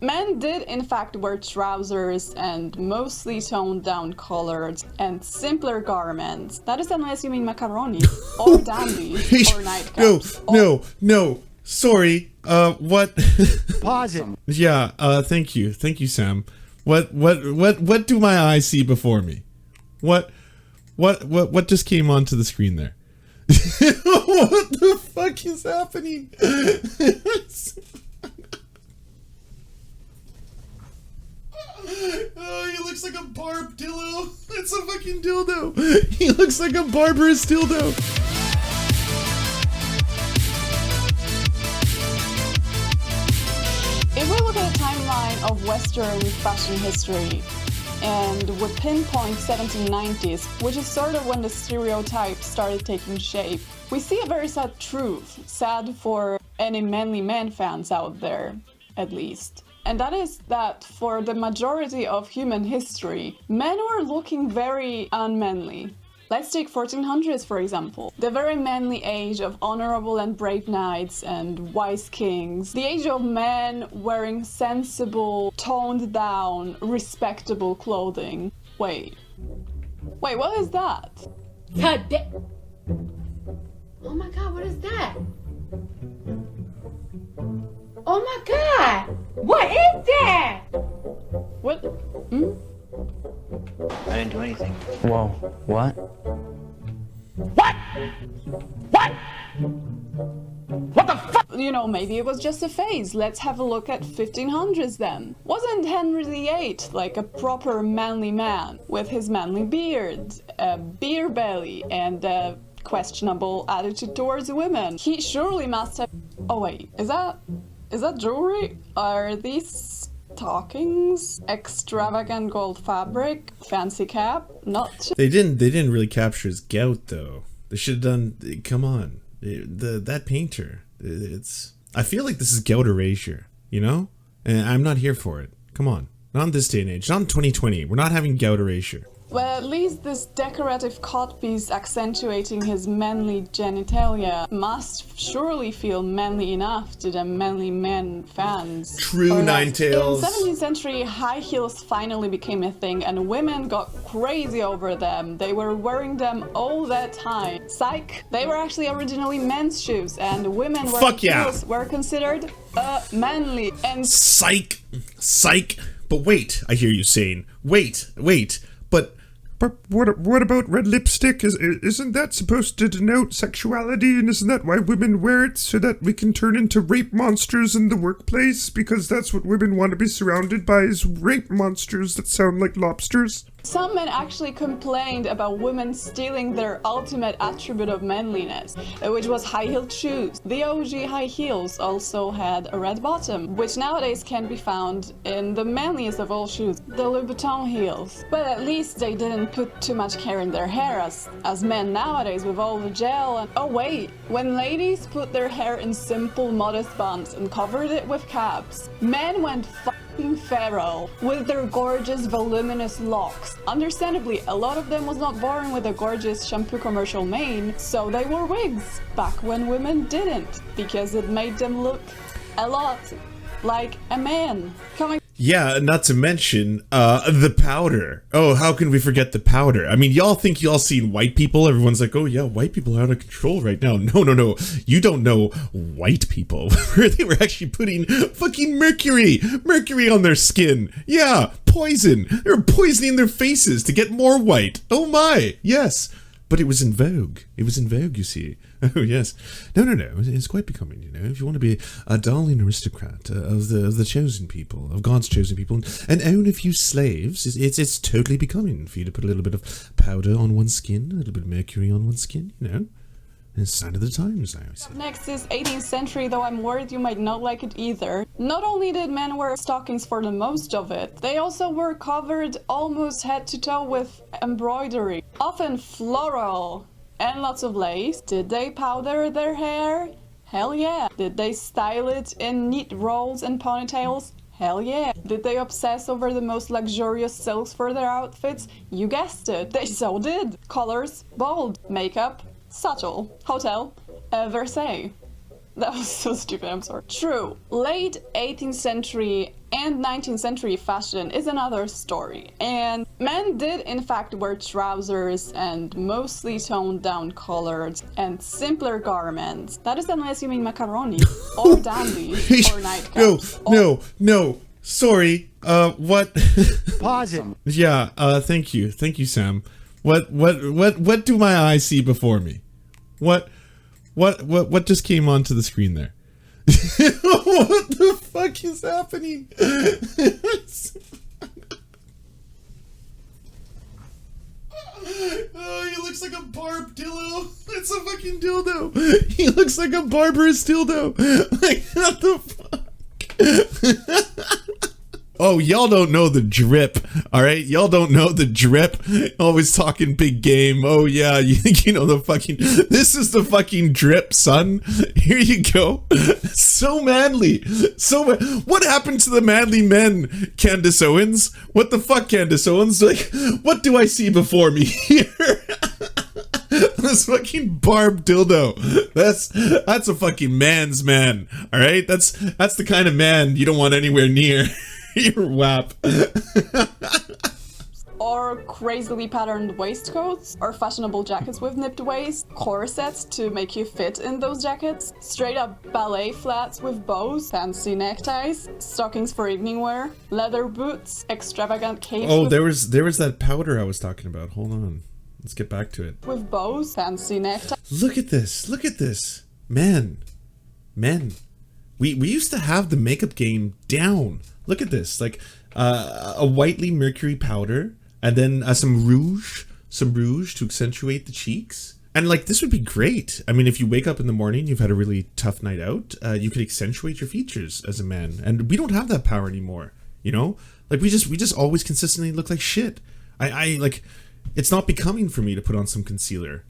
Men did in fact wear trousers and mostly toned down colors and simpler garments. That is unless you mean macaronis or dandies or nightcaps. No. Sorry. What? Pause it. Yeah. Thank you, Sam. What do my eyes see before me? What just came onto the screen there? What the fuck is happening? Oh, he looks like a barb dildo. It's a fucking dildo. He looks like a barbarous dildo. If we look at a timeline of Western fashion history, and we pinpoint 1790s, which is sort of when the stereotypes started taking shape, we see a very sad truth, sad for any manly man fans out there, at least. And that is that for the majority of human history, men were looking very unmanly. Let's take 1400s for example, the very manly age of honorable and brave knights and wise kings, the age of men wearing sensible, toned down, respectable clothing. Wait, what is that? Oh my god, what is that? Oh my god! What is that? What? I didn't do anything. Whoa, what? What the fuck? You know, maybe it was just a phase. Let's have a look at 1500s then. Wasn't Henry VIII like a proper manly man with his manly beard, a beer belly, and a questionable attitude towards women? He surely must have... Oh wait, is that jewelry? Are these stockings? Extravagant gold fabric? Fancy cap? Not... They didn't really capture his gout though. They should have done... Come on. That painter. It's... I feel like this is gout erasure, you know? And I'm not here for it. Come on. Not in this day and age. Not in 2020. We're not having gout erasure. Well, at least this decorative codpiece accentuating his manly genitalia must surely feel manly enough to the manly men fans. True, Nine Tails. In 17th century, high heels finally became a thing and women got crazy over them. They were wearing them all that time. Psych! They were actually originally men's shoes and women wearing heels were considered manly and... Psych! But wait, I hear you saying, wait. But what about red lipstick? Isn't that supposed to denote sexuality? And isn't that why women wear it? So that we can turn into rape monsters in the workplace? Because that's what women want to be surrounded by, is rape monsters that sound like lobsters? Some men actually complained about women stealing their ultimate attribute of manliness, which was high-heeled shoes. The OG high heels also had a red bottom, which nowadays can be found in the manliest of all shoes, the Louis Vuitton heels. But at least they didn't put too much care in their hair as men nowadays with all the gel and... Oh wait, when ladies put their hair in simple modest buns and covered it with caps, men went feral with their gorgeous voluminous locks. Understandably, a lot of them was not born with a gorgeous shampoo commercial mane, so they wore wigs back when women didn't, because it made them look a lot like a man. Yeah, not to mention the powder. Oh, how can we forget the powder? I mean, y'all think y'all seen white people? Everyone's like, oh yeah, white people are out of control right now. No. You don't know white people. They were actually putting fucking mercury on their skin. Yeah, poison. They were poisoning their faces to get more white. Oh my, yes. But it was in vogue. It was in vogue, you see. Oh yes. No. It's quite becoming, you know. If you want to be a darling aristocrat of the chosen people, of God's chosen people, and own a few slaves, it's totally becoming for you to put a little bit of powder on one's skin, a little bit of mercury on one's skin, you know. It's a sign of the times, I always say. Next is 18th century, though I'm worried you might not like it either. Not only did men wear stockings for the most of it, they also were covered almost head to toe with embroidery, often floral, and lots of lace. Did they powder their hair? Hell yeah. Did they style it in neat rolls and ponytails? Hell yeah. Did they obsess over the most luxurious silks for their outfits? You guessed it, they so did. Colors, bold. Makeup, subtle. Hotel, Versailles. That was so stupid, I'm sorry. True, late 18th century And 19th century fashion is another story. And men did in fact wear trousers and mostly toned down colors and simpler garments. That is unless you mean macaronis or dandies or nightcaps. No. Sorry. What? Pause it. Yeah. Thank you, Sam. What do my eyes see before me? What just came onto the screen there? What the fuck is happening? Oh, he looks like a barb dildo. It's a fucking dildo. He looks like a barbarous dildo. Like, what the fuck? Oh, y'all don't know the drip, all right? Y'all don't know the drip. Always talking big game. Oh, yeah, you know the fucking... This is the fucking drip, son. Here you go. So manly. What happened to the manly men, Candace Owens? What the fuck, Candace Owens? Like, what do I see before me here? This fucking barb dildo. That's a fucking man's man, all right? That's the kind of man you don't want anywhere near. You're whap. Or crazily patterned waistcoats, or fashionable jackets with nipped waists, corsets to make you fit in those jackets, straight up ballet flats with bows, fancy neckties, stockings for evening wear, leather boots, extravagant capes. Oh, there was that powder I was talking about. Hold on. Let's get back to it. With bows, fancy neckties. Look at this. Men. We used to have the makeup game down. Look at this, like a whitely mercury powder, and then some rouge to accentuate the cheeks. And like, this would be great. I mean, if you wake up in the morning, you've had a really tough night out, you could accentuate your features as a man. And we don't have that power anymore, you know? Like, we just always consistently look like shit. I like, it's not becoming for me to put on some concealer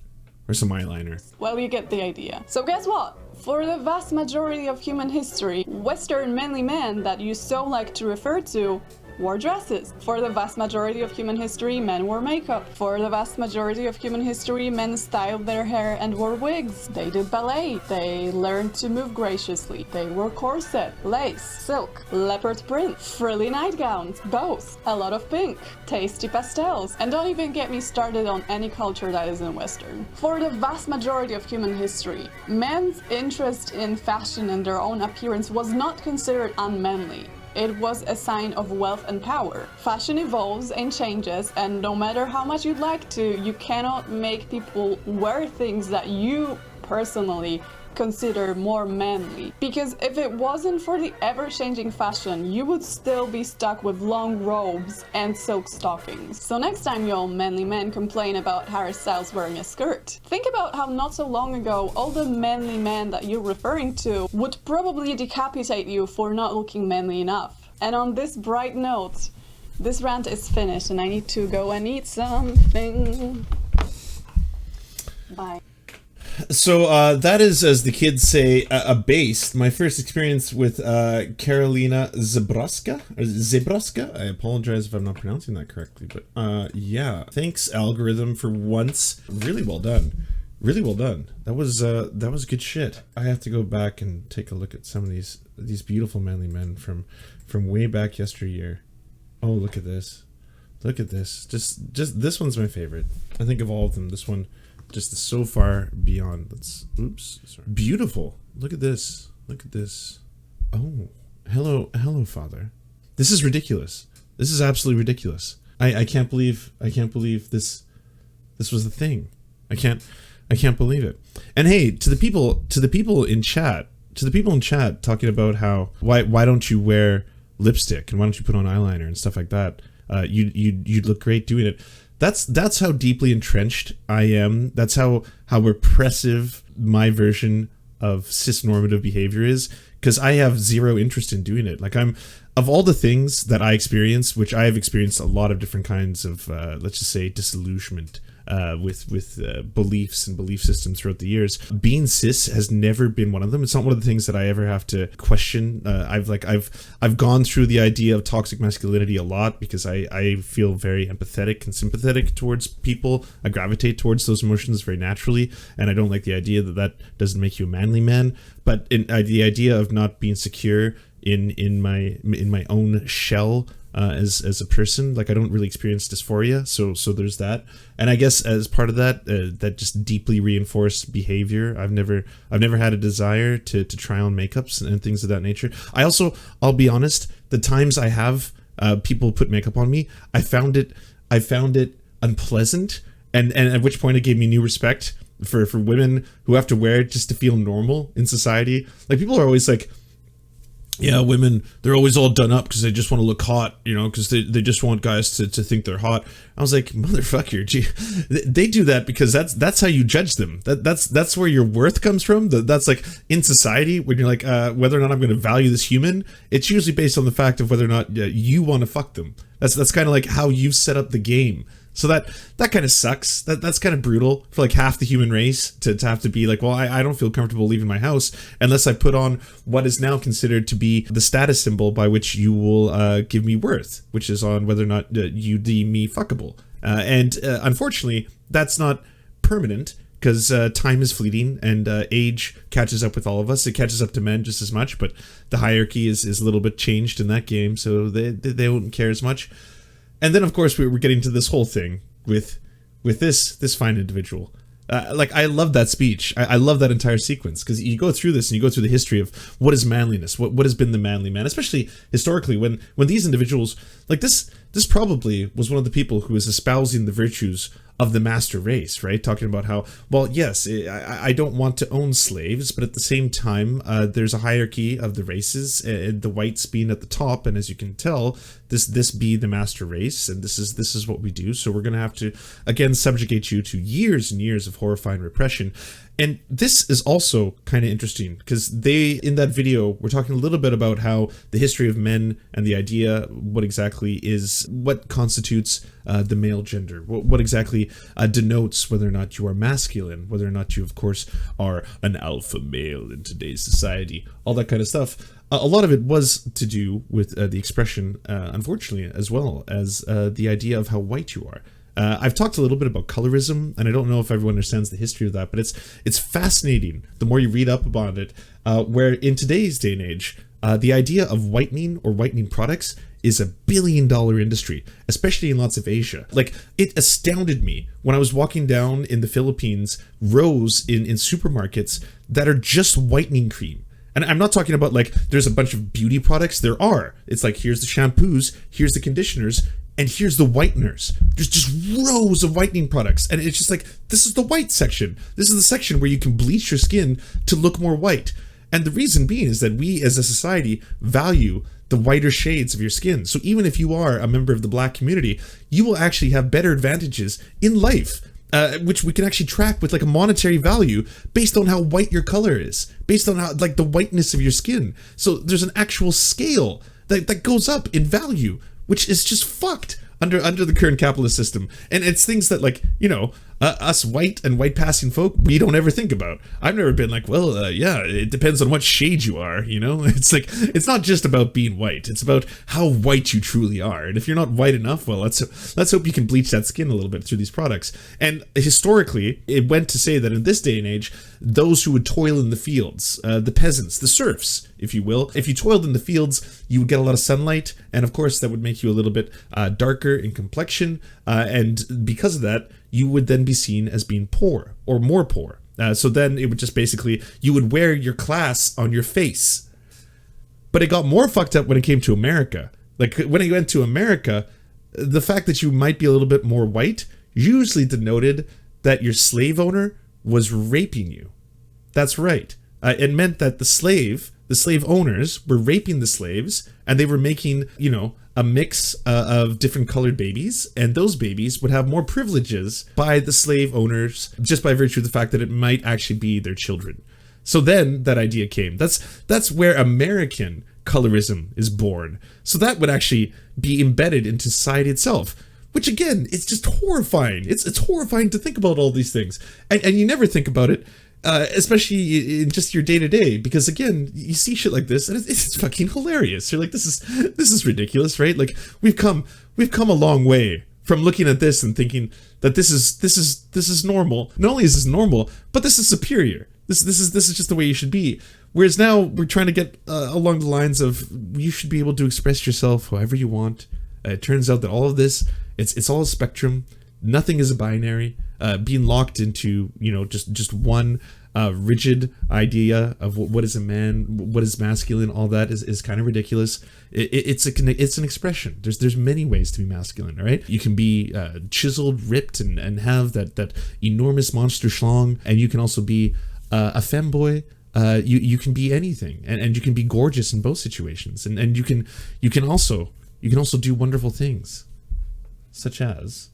or some eyeliner. Well, you get the idea. So guess what? For the vast majority of human history, Western manly men that you so like to refer to wore dresses. For the vast majority of human history, men wore makeup. For the vast majority of human history, men styled their hair and wore wigs. They did ballet. They learned to move graciously. They wore corset, lace, silk, leopard print, frilly nightgowns, bows, a lot of pink, tasty pastels, and don't even get me started on any culture that isn't Western. For the vast majority of human history, men's interest in fashion and their own appearance was not considered unmanly. It was a sign of wealth and power. Fashion evolves and changes, and no matter how much you'd like to, you cannot make people wear things that you personally consider more manly. Because if it wasn't for the ever-changing fashion, you would still be stuck with long robes and silk stockings. So next time y'all manly men complain about Harry Styles wearing a skirt, think about how not so long ago all the manly men that you're referring to would probably decapitate you for not looking manly enough. And on this bright note, this rant is finished and I need to go and eat something. Bye. So that is, as the kids say, a base. My first experience with Karolina Zebrowska. I apologize if I'm not pronouncing that correctly, but yeah. Thanks, algorithm, for once. Really well done. Really well done. That was good shit. I have to go back and take a look at some of these beautiful manly men from way back yesteryear. Oh, look at this. Look at this. Just this one's my favorite. I think of all of them, this one just is so far beyond. Oops, sorry. Beautiful. Look at this. Look at this. Oh, hello, father. This is ridiculous. This is absolutely ridiculous. I can't believe this was the thing. I can't believe it. And hey, to the people in chat talking about how why don't you wear lipstick and why don't you put on eyeliner and stuff like that? You'd look great doing it. That's how deeply entrenched I am. That's how repressive my version of cis-normative behavior is, because I have zero interest in doing it. Like, of all the things that I experience, which I have experienced a lot of different kinds of, let's just say, disillusionment with beliefs and belief systems throughout the years. Being cis has never been one of them. It's not one of the things that I ever have to question. I've gone through the idea of toxic masculinity a lot because I feel very empathetic and sympathetic towards people. I gravitate towards those emotions very naturally, and I don't like the idea that doesn't make you a manly man. But the idea of not being secure in my own shell as a person. Like I don't really experience dysphoria, so there's that. And I guess as part of that, that just deeply reinforced behavior. I've never had a desire to try on makeups and things of that nature. I'll be honest, the times I have people put makeup on me, I found it unpleasant, and at which point it gave me new respect for women who have to wear it just to feel normal in society. Like people are always like, yeah, women, they're always all done up because they just want to look hot, you know, because they just want guys to think they're hot. I was like, motherfucker, gee, they do that because that's how you judge them. That's where your worth comes from. That's like in society when you're like, whether or not I'm going to value this human, it's usually based on the fact of whether or not you want to fuck them. That's kind of like how you've set up the game. So that kind of sucks. That's kind of brutal for like half the human race to have to be like, well, I don't feel comfortable leaving my house unless I put on what is now considered to be the status symbol by which you will give me worth, which is on whether or not you deem me fuckable. And unfortunately, that's not permanent because time is fleeting and age catches up with all of us. It catches up to men just as much, but the hierarchy is a little bit changed in that game, so they don't care as much. And then, of course, we were getting to this whole thing with this fine individual. Like, I love that speech. I love that entire sequence because you go through this and you go through the history of what is manliness, what has been the manly man, especially historically when these individuals, like this probably was one of the people who was espousing the virtues of the master race, right? Talking about how, well, yes, I don't want to own slaves, but at the same time, there's a hierarchy of the races, the whites being at the top, and as you can tell, this be the master race, and this is what we do. So we're gonna have to again subjugate you to years and years of horrifying repression. And this is also kind of interesting because in that video, we're talking a little bit about how the history of men and the idea, what constitutes the male gender, what exactly denotes whether or not you are masculine, whether or not you, of course, are an alpha male in today's society, all that kind of stuff. A lot of it was to do with the expression, unfortunately, as well as the idea of how white you are. I've talked a little bit about colorism, and I don't know if everyone understands the history of that, but it's fascinating the more you read up about it, where in today's day and age, the idea of whitening or whitening products is $1 billion industry, especially in lots of Asia. Like, it astounded me when I was walking down in the Philippines, rows in supermarkets that are just whitening cream. And I'm not talking about like, there's a bunch of beauty products. There are. It's like, here's the shampoos, here's the conditioners, and here's the whiteners. There's just rows of whitening products. And it's just like, this is the white section. This is the section where you can bleach your skin to look more white. And the reason being is that we as a society value the whiter shades of your skin. So even if you are a member of the black community, you will actually have better advantages in life, which we can actually track with like a monetary value based on how white your color is, based on how like the whiteness of your skin. So there's an actual scale that goes up in value, which is just fucked under the current capitalist system. And it's things that, like, you know, us white and white passing folk, we don't ever think about. I've never been like, well, yeah, it depends on what shade you are, you know? It's like, it's not just about being white, it's about how white you truly are. And if you're not white enough, well, let's hope you can bleach that skin a little bit through these products. And historically, it went to say that in this day and age, those who would toil in the fields, the peasants, the serfs, if you will, if you toiled in the fields, you would get a lot of sunlight, and of course that would make you a little bit darker in complexion, and because of that, you would then be seen as being poor or more poor. So then it would just basically, you would wear your class on your face. But it got more fucked up when it came to America. Like, when it went to America, the fact that you might be a little bit more white usually denoted that your slave owner was raping you. That's right. It meant that the slave owners were raping the slaves, and they were making, you know, a mix of different colored babies, and those babies would have more privileges by the slave owners just by virtue of the fact that it might actually be their children. So then that idea came. That's where American colorism is born. So that would actually be embedded into society itself, which again, it's just horrifying. It's horrifying to think about all these things, and you never think about it. Especially in just your day-to-day, because again, you see shit like this and it's fucking hilarious. You're like, this is ridiculous, right? Like, we've come a long way from looking at this and thinking that this is normal. Not only is this normal, but this is superior. This is just the way you should be. Whereas now we're trying to get along the lines of you should be able to express yourself however you want. It turns out that all of this, it's all a spectrum. Nothing is a binary. Being locked into, just one rigid idea of what is a man, what is masculine, all that is kind of ridiculous. It's an expression. There's many ways to be masculine, right? You can be chiseled, ripped, and have that enormous monster schlong, and you can also be a femboy. You can be anything, and you can be gorgeous in both situations, and you can also do wonderful things, such as.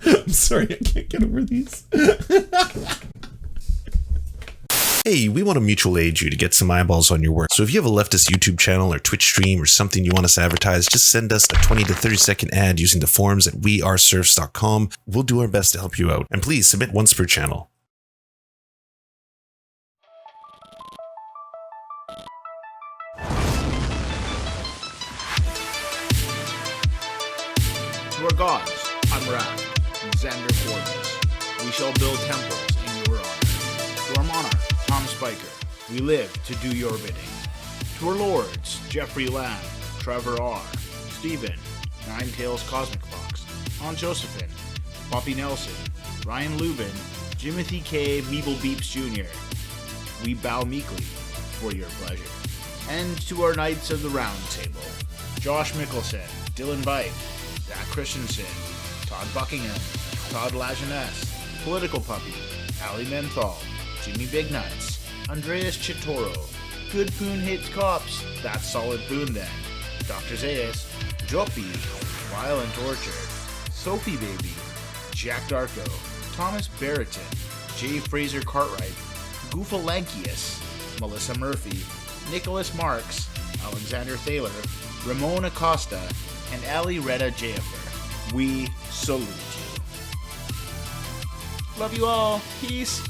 I'm sorry, I can't get over these. Hey, we want to mutual aid you to get some eyeballs on your work. So if you have a leftist YouTube channel or Twitch stream or something you want us to advertise, just send us a 20 to 30 second ad using the forums at weareserfs.com. We'll do our best to help you out. And please submit once per channel. To our gods, I'm Wrath, and Xander Coordinates. We shall build temples in your honor. To our monarch, Tom Spiker, we live to do your bidding. To our lords, Jeffrey Lamb, Trevor R., Stephen, Nine Tails Cosmic Fox, Aunt Josephine, Poppy Nelson, Ryan Lubin, Jimothy K. Meeble Beeps Jr., we bow meekly for your pleasure. And to our Knights of the Round Table, Josh Mickelson, Dylan Veit, Zach Christensen, Todd Buckingham, Todd Lajeunesse, Political Puppy, Ali Menthal, Jimmy Big Nuts, Andreas Chitoro, Good Poon Hates Cops, That's Solid Poon Then, Dr. Zayas, Joppy, Violent Orchard, Sophie Baby, Jack Darko, Thomas Barretton, J. Fraser Cartwright, Goofalankius, Melissa Murphy, Nicholas Marks, Alexander Thaler, Ramon Acosta, and Ali Retta Jaffer. We salute you. Love you all. Peace.